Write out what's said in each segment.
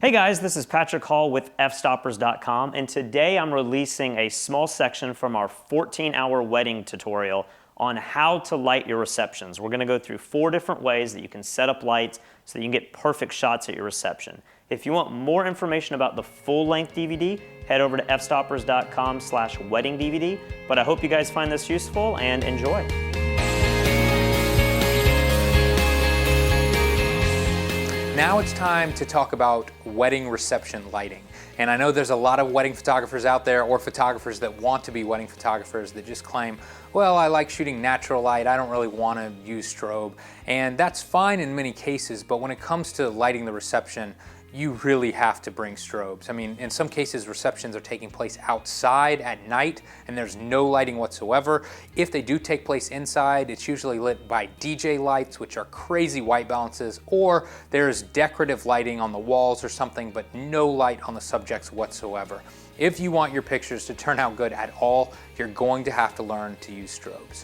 Hey guys, this is Patrick Hall with Fstoppers.com, and today I'm releasing a small section from our 14-hour wedding tutorial on how to light your receptions. We're going to go through 4 different ways that you can set up lights so that you can get perfect shots at your reception. If you want more information about the full-length DVD, head over to fstoppers.com/wedding-DVD, but I hope you guys find this useful and enjoy. Now it's time to talk about wedding reception lighting. And I know there's a lot of wedding photographers out there, or photographers that want to be wedding photographers, that just claim, well, I like shooting natural light, I don't really want to use strobe. And that's fine in many cases, but when it comes to lighting the reception, you really have to bring strobes. I mean, in some cases, receptions are taking place outside at night and there's no lighting whatsoever. If they do take place inside, it's usually lit by DJ lights, which are crazy white balances, or there's decorative lighting on the walls or something, but no light on the subjects whatsoever. If you want your pictures to turn out good at all, you're going to have to learn to use strobes.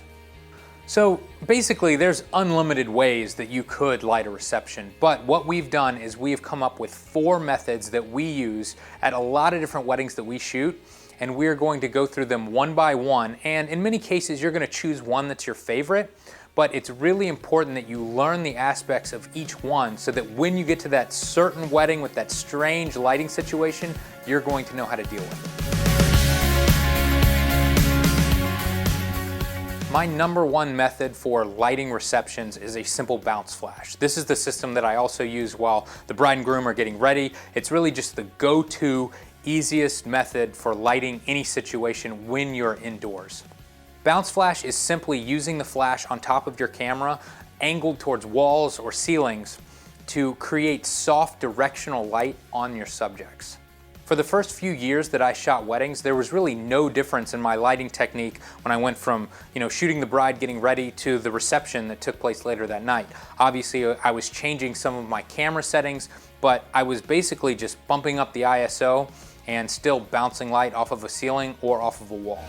So basically there's unlimited ways that you could light a reception, but what we've done is we've come up with 4 methods that we use at a lot of different weddings that we shoot, and we're going to go through them one by one, and in many cases you're going to choose one that's your favorite, but it's really important that you learn the aspects of each one so that when you get to that certain wedding with that strange lighting situation, you're going to know how to deal with it. My #1 method for lighting receptions is a simple bounce flash. This is the system that I also use while the bride and groom are getting ready. It's really just the go-to, easiest method for lighting any situation when you're indoors. Bounce flash is simply using the flash on top of your camera, angled towards walls or ceilings, to create soft directional light on your subjects. For the first few years that I shot weddings, there was really no difference in my lighting technique when I went from, shooting the bride getting ready to the reception that took place later that night. Obviously, I was changing some of my camera settings, but I was basically just bumping up the ISO and still bouncing light off of a ceiling or off of a wall.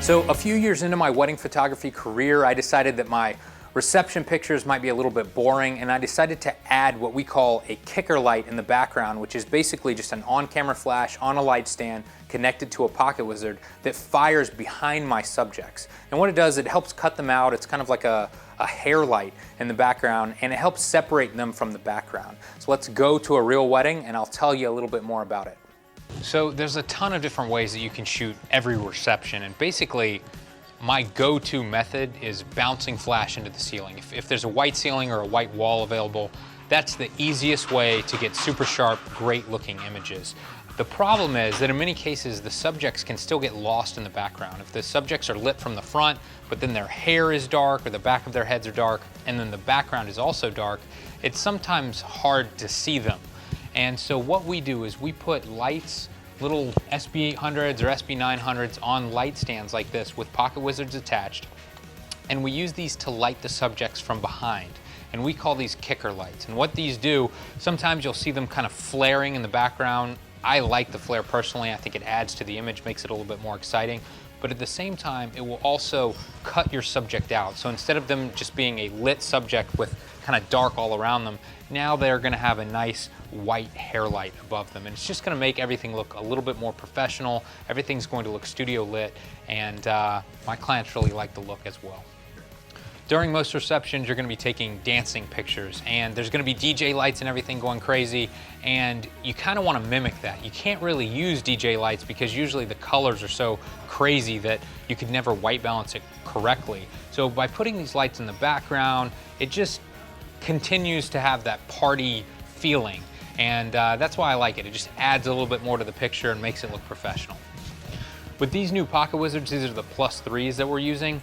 So a few years into my wedding photography career, I decided that my reception pictures might be a little bit boring, and I decided to add what we call a kicker light in the background, which is basically just an on-camera flash on a light stand connected to a pocket wizard that fires behind my subjects. And what it does, it helps cut them out. It's kind of like a hair light in the background, and it helps separate them from the background. So let's go to a real wedding and I'll tell you a little bit more about it. So there's a ton of different ways that you can shoot every reception, and basically my go-to method is bouncing flash into the ceiling. If there's a white ceiling or a white wall available, that's the easiest way to get super sharp, great looking images. The problem is that in many cases the subjects can still get lost in the background. If the subjects are lit from the front, but then their hair is dark or the back of their heads are dark, and then the background is also dark, it's sometimes hard to see them. And so what we do is we put lights, little SB800s or SB900s on light stands like this with pocket wizards attached, and we use these to light the subjects from behind, and we call these kicker lights. And what these do, sometimes you'll see them kind of flaring in the background. I like the flare personally. I think it adds to the image, makes it a little bit more exciting, but at the same time it will also cut your subject out. So instead of them just being a lit subject with kind of dark all around them, now they're going to have a nice white hair light above them, and it's just going to make everything look a little bit more professional. Everything's going to look studio lit, and my clients really like the look as well. During most receptions, you're going to be taking dancing pictures, and there's going to be DJ lights and everything going crazy, and you kind of want to mimic that. You can't really use DJ lights because usually the colors are so crazy that you could never white balance it correctly. So by putting these lights in the background, it just continues to have that party feeling, and that's why I like it. It just adds a little bit more to the picture and makes it look professional. With these new pocket wizards, these are the +3s that we're using,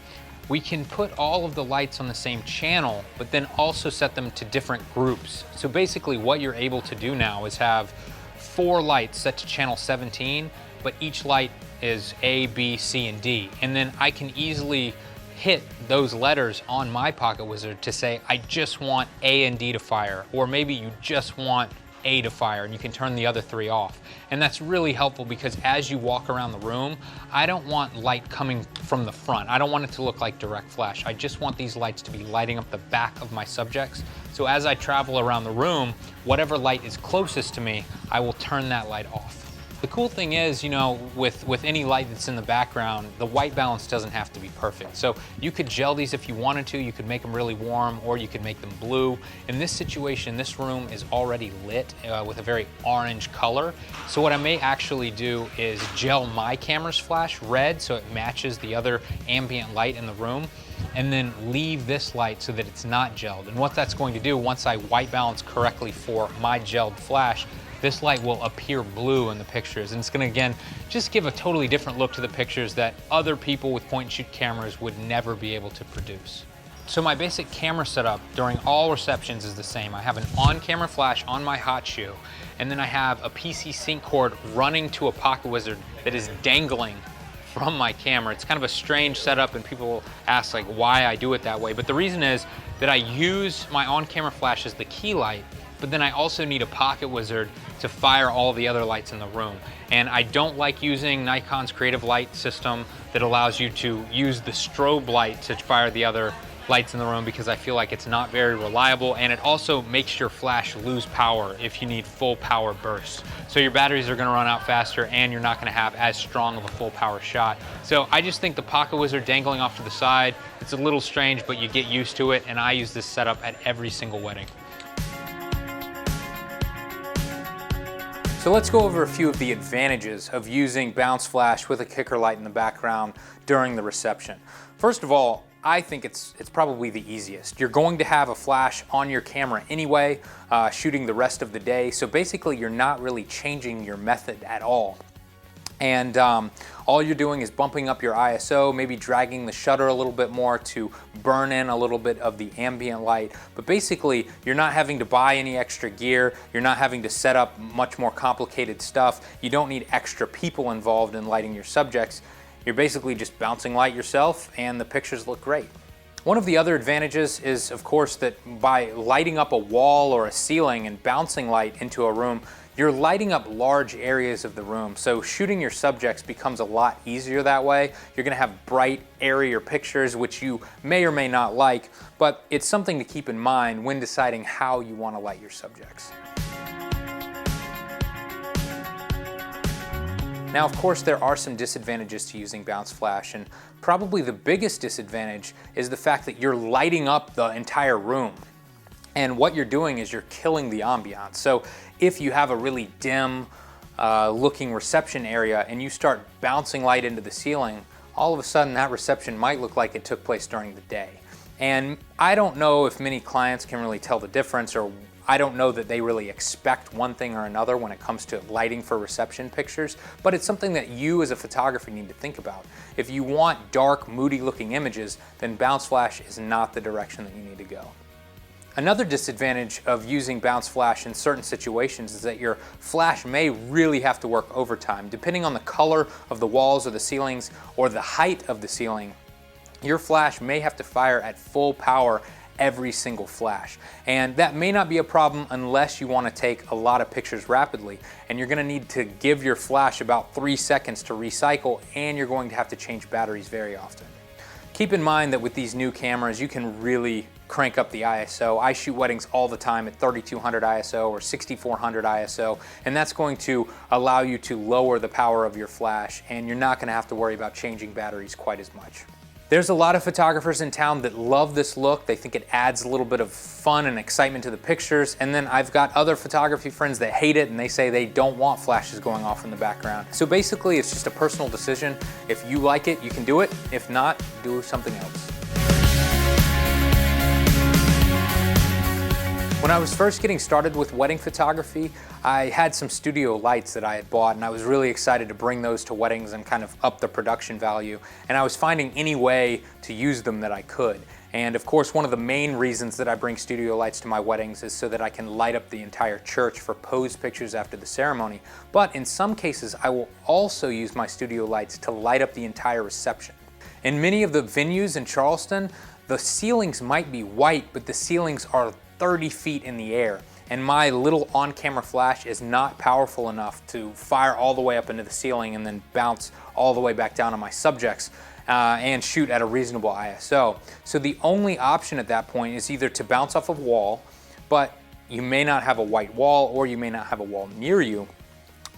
we can put all of the lights on the same channel, but then also set them to different groups. So basically what you're able to do now is have 4 lights set to channel 17, but each light is A, B, C, and D. And then I can easily hit those letters on my pocket wizard to say, I just want A and D to fire, or maybe you just want A to fire, and you can turn the other 3 off. And that's really helpful because as you walk around the room, I don't want light coming from the front. I don't want it to look like direct flash. I just want these lights to be lighting up the back of my subjects So as I travel around the room, whatever light is closest to me, I will turn that light off. The cool thing is, you know, with any light that's in the background, the white balance doesn't have to be perfect. So you could gel these if you wanted to, you could make them really warm, or you could make them blue. In this situation, this room is already lit with a very orange color. So what I may actually do is gel my camera's flash red so it matches the other ambient light in the room, and then leave this light so that it's not gelled. And what that's going to do, once I white balance correctly for my gelled flash, this light will appear blue in the pictures, and it's gonna, again, just give a totally different look to the pictures that other people with point and shoot cameras would never be able to produce. So my basic camera setup during all receptions is the same. I have an on-camera flash on my hot shoe, and then I have a PC sync cord running to a Pocket Wizard that is dangling from my camera. It's kind of a strange setup, and people ask like why I do it that way, but the reason is that I use my on-camera flash as the key light, but then I also need a Pocket Wizard to fire all the other lights in the room. And I don't like using Nikon's Creative Light system that allows you to use the strobe light to fire the other lights in the room, because I feel like it's not very reliable, and it also makes your flash lose power if you need full power bursts. So your batteries are gonna run out faster, and you're not gonna have as strong of a full power shot. So I just think the Pocket Wizard dangling off to the side, it's a little strange, but you get used to it, and I use this setup at every single wedding. So let's go over a few of the advantages of using bounce flash with a kicker light in the background during the reception. First of all, I think it's probably the easiest. You're going to have a flash on your camera anyway, shooting the rest of the day. So basically you're not really changing your method at all. And all you're doing is bumping up your ISO, maybe dragging the shutter a little bit more to burn in a little bit of the ambient light. But basically, you're not having to buy any extra gear. You're not having to set up much more complicated stuff. You don't need extra people involved in lighting your subjects. You're basically just bouncing light yourself, and the pictures look great. One of the other advantages is, of course, that by lighting up a wall or a ceiling and bouncing light into a room, you're lighting up large areas of the room. So shooting your subjects becomes a lot easier that way. You're gonna have bright, airier pictures, which you may or may not like, but it's something to keep in mind when deciding how you wanna light your subjects. Now, of course, there are some disadvantages to using bounce flash, and probably the biggest disadvantage is the fact that you're lighting up the entire room. And what you're doing is you're killing the ambiance. So if you have a really dim looking reception area and you start bouncing light into the ceiling, all of a sudden that reception might look like it took place during the day. And I don't know if many clients can really tell the difference, or I don't know that they really expect one thing or another when it comes to lighting for reception pictures, but it's something that you as a photographer need to think about. If you want dark, moody looking images, then bounce flash is not the direction that you need to go. Another disadvantage of using bounce flash in certain situations is that your flash may really have to work overtime. Depending on the color of the walls or the ceilings or the height of the ceiling, your flash may have to fire at full power every single flash. And that may not be a problem unless you want to take a lot of pictures rapidly, and you're going to need to give your flash about 3 seconds to recycle, and you're going to have to change batteries very often. Keep in mind that with these new cameras, you can really crank up the ISO. I shoot weddings all the time at 3200 ISO or 6400 ISO, and that's going to allow you to lower the power of your flash, and you're not going to have to worry about changing batteries quite as much. There's a lot of photographers in town that love this look. They think it adds a little bit of fun and excitement to the pictures. And then I've got other photography friends that hate it, and they say they don't want flashes going off in the background. So basically, it's just a personal decision. If you like it, you can do it. If not, do something else. When I was first getting started with wedding photography, I had some studio lights that I had bought, and I was really excited to bring those to weddings and kind of up the production value. And I was finding any way to use them that I could. And of course, one of the main reasons that I bring studio lights to my weddings is so that I can light up the entire church for pose pictures after the ceremony. But in some cases, I will also use my studio lights to light up the entire reception. In many of the venues in Charleston, the ceilings might be white, but the ceilings are 30 feet in the air, and my little on-camera flash is not powerful enough to fire all the way up into the ceiling and then bounce all the way back down on my subjects and shoot at a reasonable ISO. So the only option at that point is either to bounce off a wall but you may not have a white wall, or you may not have a wall near you.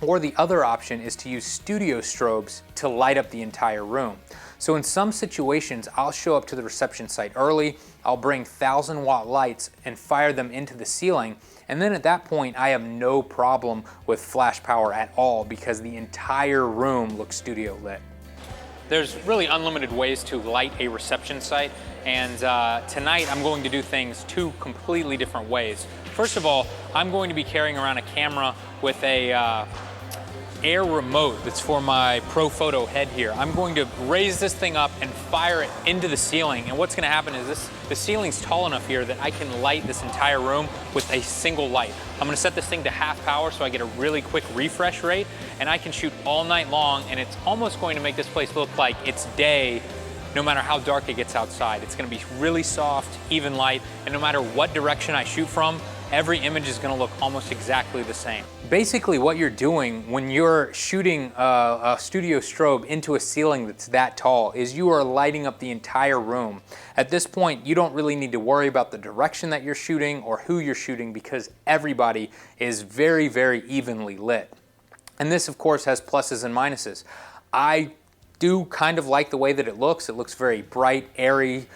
Or the other option is to use studio strobes to light up the entire room. So in some situations, I'll show up to the reception site early, I'll bring 1,000-watt lights and fire them into the ceiling, and then at that point I have no problem with flash power at all because the entire room looks studio lit. There's really unlimited ways to light a reception site, and tonight I'm going to do things two completely different ways. First of all, I'm going to be carrying around a camera with a air remote that's for my Pro Photo head here. I'm going to raise this thing up and fire it into the ceiling, and what's going to happen is the ceiling's tall enough here that I can light this entire room with a single light. I'm going to set this thing to half power so I get a really quick refresh rate, and I can shoot all night long, and it's almost going to make this place look like it's day no matter how dark it gets outside. It's going to be really soft, even light, and no matter what direction I shoot from, every image is going to look almost exactly the same. Basically what you're doing when you're shooting a studio strobe into a ceiling that's that tall is you are lighting up the entire room. At this point, you don't really need to worry about the direction that you're shooting or who you're shooting because everybody is very, very evenly lit. And this, of course, has pluses and minuses. I do kind of like the way that it looks. It looks very bright, airy,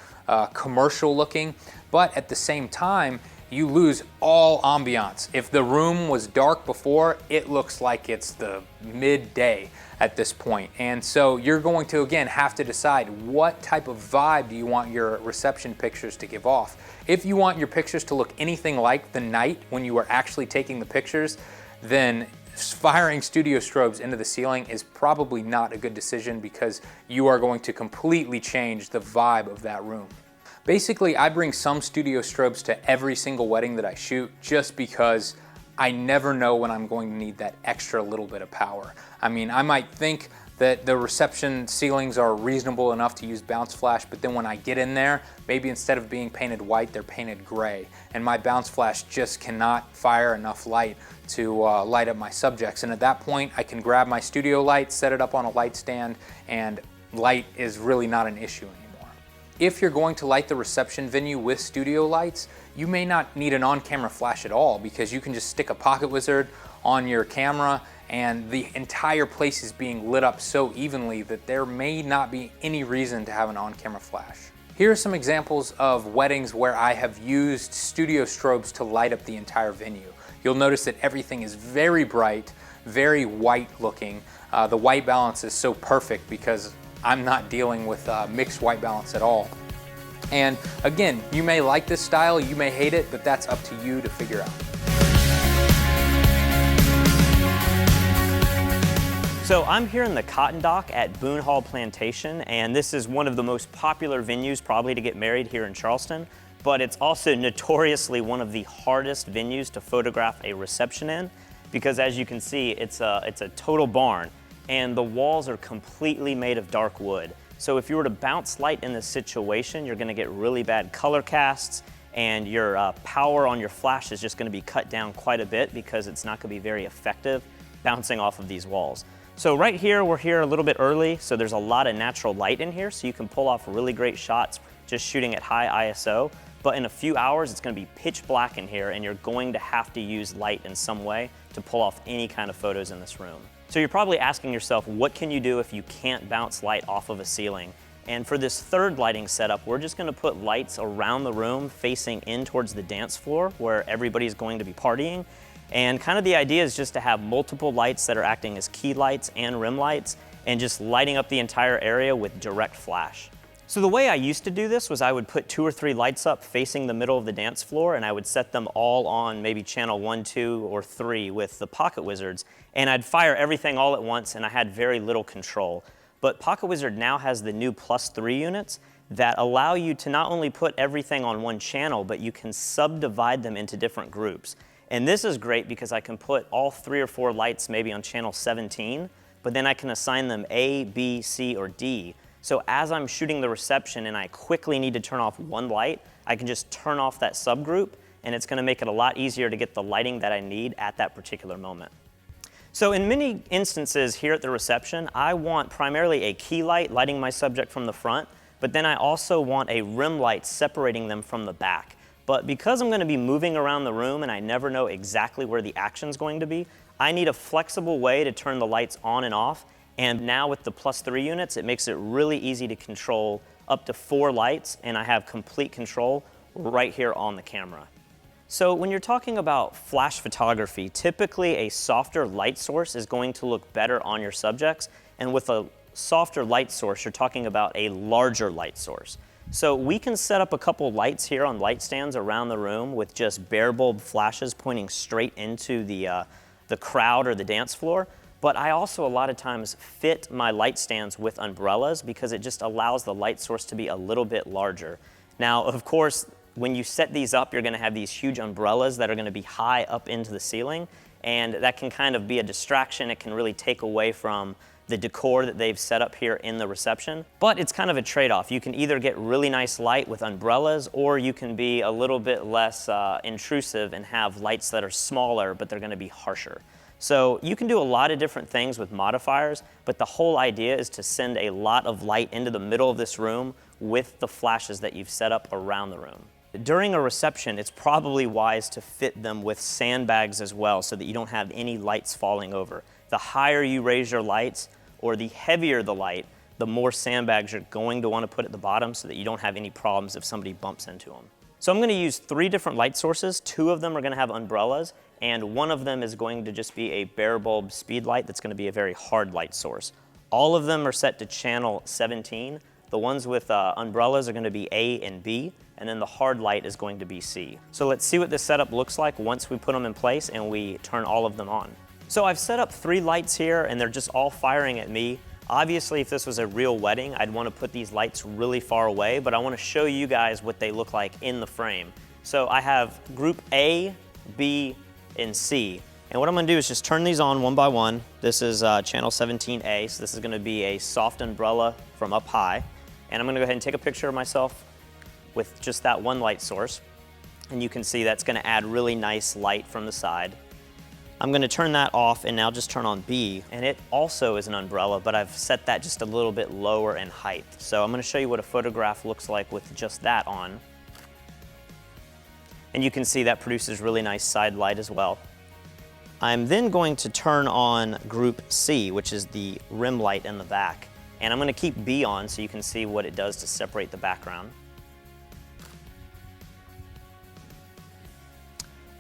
commercial looking, but at the same time, you lose all ambiance. If the room was dark before, it looks like it's the midday at this point. And so you're going to, again, have to decide what type of vibe do you want your reception pictures to give off. If you want your pictures to look anything like the night when you are actually taking the pictures, then firing studio strobes into the ceiling is probably not a good decision because you are going to completely change the vibe of that room. Basically, I bring some studio strobes to every single wedding that I shoot just because I never know when I'm going to need that extra little bit of power. I mean, I might think that the reception ceilings are reasonable enough to use bounce flash, but then when I get in there, maybe instead of being painted white, they're painted gray. And my bounce flash just cannot fire enough light to light up my subjects. And at that point, I can grab my studio light, set it up on a light stand, and light is really not an issue anymore. If you're going to light the reception venue with studio lights, you may not need an on-camera flash at all because you can just stick a pocket wizard on your camera and the entire place is being lit up so evenly that there may not be any reason to have an on-camera flash. Here are some examples of weddings where I have used studio strobes to light up the entire venue. You'll notice that everything is very bright, very white looking. The white balance is so perfect because I'm not dealing with mixed white balance at all. And again, you may like this style, you may hate it, but that's up to you to figure out. So I'm here in the Cotton Dock at Boone Hall Plantation, and this is one of the most popular venues probably to get married here in Charleston, but it's also notoriously one of the hardest venues to photograph a reception in because as you can see, it's a total barn. And the walls are completely made of dark wood. So if you were to bounce light in this situation, you're gonna get really bad color casts and your power on your flash is just gonna be cut down quite a bit because it's not gonna be very effective bouncing off of these walls. So right here, we're here a little bit early, so there's a lot of natural light in here, so you can pull off really great shots just shooting at high ISO. But in a few hours, it's gonna be pitch black in here and you're going to have to use light in some way to pull off any kind of photos in this room. So you're probably asking yourself, what can you do if you can't bounce light off of a ceiling? And for this third lighting setup, we're just gonna put lights around the room facing in towards the dance floor where everybody's going to be partying. And kind of the idea is just to have multiple lights that are acting as key lights and rim lights and just lighting up the entire area with direct flash. So the way I used to do this was I would put 2 or 3 lights up facing the middle of the dance floor and I would set them all on maybe channel 1, 2, or 3 with the pocket wizards and I'd fire everything all at once and I had very little control. But Pocket Wizard now has the new +3 units that allow you to not only put everything on one channel, but you can subdivide them into different groups. And this is great because I can put all 3 or 4 lights maybe on channel 17, but then I can assign them A, B, C, or D. So as I'm shooting the reception and I quickly need to turn off one light, I can just turn off that subgroup and it's gonna make it a lot easier to get the lighting that I need at that particular moment. So in many instances here at the reception, I want primarily a key light lighting my subject from the front, but then I also want a rim light separating them from the back. But because I'm going to be moving around the room and I never know exactly where the action's going to be, I need a flexible way to turn the lights on and off. And now with the +3 units, it makes it really easy to control up to 4 lights, and I have complete control right here on the camera. So when you're talking about flash photography, typically a softer light source is going to look better on your subjects. And with a softer light source, you're talking about a larger light source. So we can set up a couple lights here on light stands around the room with just bare bulb flashes pointing straight into the crowd or the dance floor. But I also a lot of times fit my light stands with umbrellas because it just allows the light source to be a little bit larger. Now, of course, when you set these up, you're gonna have these huge umbrellas that are gonna be high up into the ceiling, and that can kind of be a distraction. It can really take away from the decor that they've set up here in the reception. But it's kind of a trade-off. You can either get really nice light with umbrellas, or you can be a little bit less intrusive and have lights that are smaller, but they're gonna be harsher. So you can do a lot of different things with modifiers, but the whole idea is to send a lot of light into the middle of this room with the flashes that you've set up around the room. During a reception, it's probably wise to fit them with sandbags as well so that you don't have any lights falling over. The higher you raise your lights, or the heavier the light, the more sandbags you're going to want to put at the bottom so that you don't have any problems if somebody bumps into them. So I'm going to use 3 different light sources. 2 of them are going to have umbrellas, and 1 of them is going to just be a bare bulb speed light that's going to be a very hard light source. All of them are set to channel 17. The ones with umbrellas are going to be A and B, and then the hard light is going to be C. So let's see what this setup looks like once we put them in place and we turn all of them on. So I've set up 3 lights here, and they're just all firing at me. Obviously, if this was a real wedding, I'd want to put these lights really far away, but I want to show you guys what they look like in the frame. So I have group A, B, and C. And what I'm going to do is just turn these on one by one. This is channel 17A, so this is going to be a soft umbrella from up high. And I'm going to go ahead and take a picture of myself with just that one light source. And you can see that's going to add really nice light from the side. I'm going to turn that off and now just turn on B, and it also is an umbrella, but I've set that just a little bit lower in height. So I'm going to show you what a photograph looks like with just that on. And you can see that produces really nice side light as well. I'm then going to turn on group C, which is the rim light in the back. And I'm going to keep B on so you can see what it does to separate the background.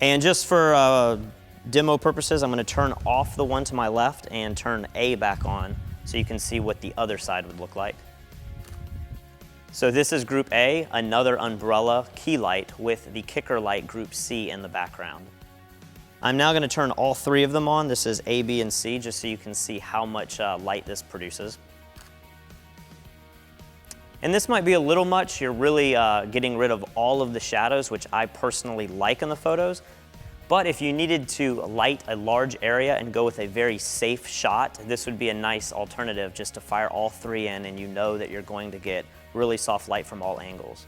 And just for demo purposes, I'm going to turn off the one to my left and turn A back on so you can see what the other side would look like. So this is group A, another umbrella key light with the kicker light group C in the background. I'm now going to turn all 3 of them on. This is A, B, and C, just so you can see how much light this produces. And this might be a little much. You're really getting rid of all of the shadows, which I personally like in the photos. But if you needed to light a large area and go with a very safe shot, this would be a nice alternative just to fire all 3 in, and you know that you're going to get really soft light from all angles.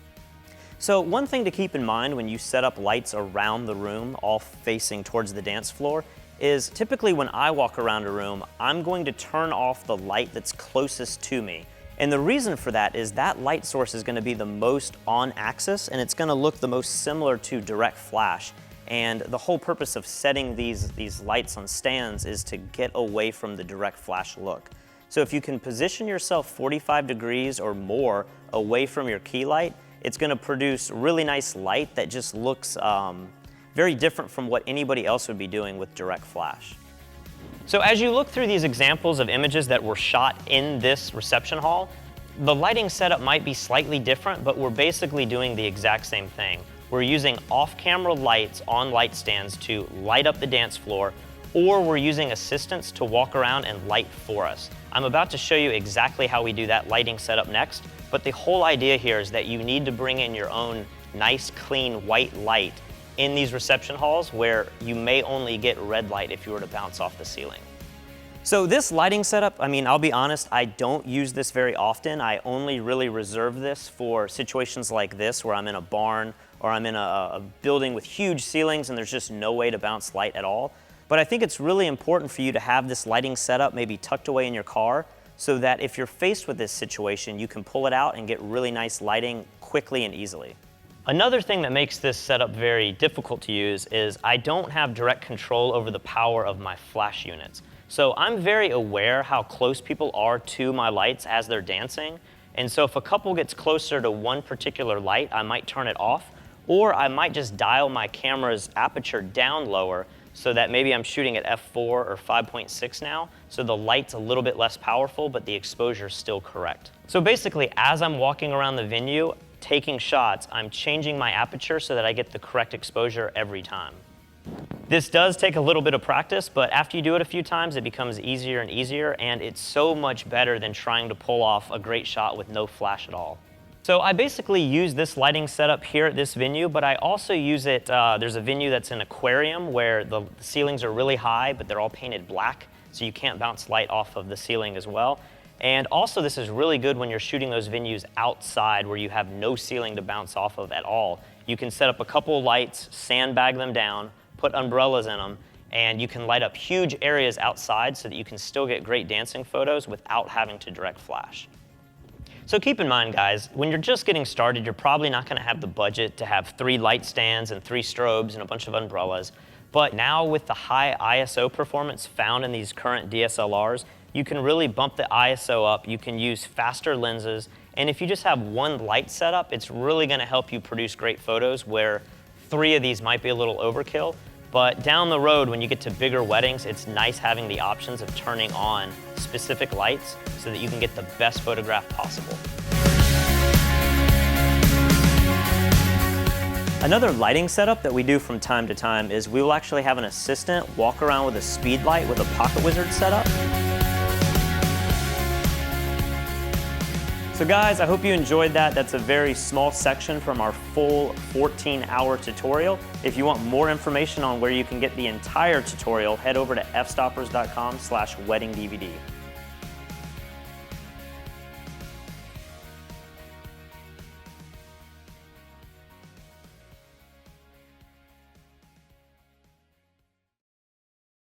So one thing to keep in mind when you set up lights around the room, all facing towards the dance floor, is typically when I walk around a room, I'm going to turn off the light that's closest to me. And the reason for that is that light source is going to be the most on axis, and it's going to look the most similar to direct flash. And the whole purpose of setting these lights on stands is to get away from the direct flash look. So if you can position yourself 45 degrees or more away from your key light, it's going to produce really nice light that just looks very different from what anybody else would be doing with direct flash. So as you look through these examples of images that were shot in this reception hall, the lighting setup might be slightly different, but we're basically doing the exact same thing. We're using off-camera lights on light stands to light up the dance floor, or we're using assistants to walk around and light for us. I'm about to show you exactly how we do that lighting setup next, but the whole idea here is that you need to bring in your own nice, clean, white light in these reception halls where you may only get red light if you were to bounce off the ceiling. So this lighting setup, I mean, I'll be honest, I don't use this very often. I only really reserve this for situations like this where I'm in a barn or I'm in a building with huge ceilings and there's just no way to bounce light at all. But I think it's really important for you to have this lighting setup maybe tucked away in your car so that if you're faced with this situation, you can pull it out and get really nice lighting quickly and easily. Another thing that makes this setup very difficult to use is I don't have direct control over the power of my flash units. So I'm very aware how close people are to my lights as they're dancing. And so if a couple gets closer to one particular light, I might turn it off, or I might just dial my camera's aperture down lower so that maybe I'm shooting at f4 or 5.6 now, so the light's a little bit less powerful, but the exposure's still correct. So basically, as I'm walking around the venue, taking shots, I'm changing my aperture so that I get the correct exposure every time. This does take a little bit of practice, but after you do it a few times, it becomes easier and easier, and it's so much better than trying to pull off a great shot with no flash at all. So I basically use this lighting setup here at this venue, but I also use it, there's a venue that's an aquarium where the ceilings are really high, but they're all painted black, so you can't bounce light off of the ceiling as well. And also this is really good when you're shooting those venues outside where you have no ceiling to bounce off of at all. You can set up a couple of lights, sandbag them down, put umbrellas in them, and you can light up huge areas outside so that you can still get great dancing photos without having to direct flash. So keep in mind, guys, when you're just getting started, you're probably not gonna have the budget to have 3 light stands and 3 strobes and a bunch of umbrellas. But now with the high ISO performance found in these current DSLRs, you can really bump the ISO up, you can use faster lenses, and if you just have one light setup, it's really gonna help you produce great photos where 3 of these might be a little overkill. But down the road, when you get to bigger weddings, it's nice having the options of turning on specific lights so that you can get the best photograph possible. Another lighting setup that we do from time to time is we will actually have an assistant walk around with a speed light with a pocket wizard setup. So guys, I hope you enjoyed that. That's a very small section from our full 14-hour tutorial. If you want more information on where you can get the entire tutorial, head over to fstoppers.com/weddingdvd.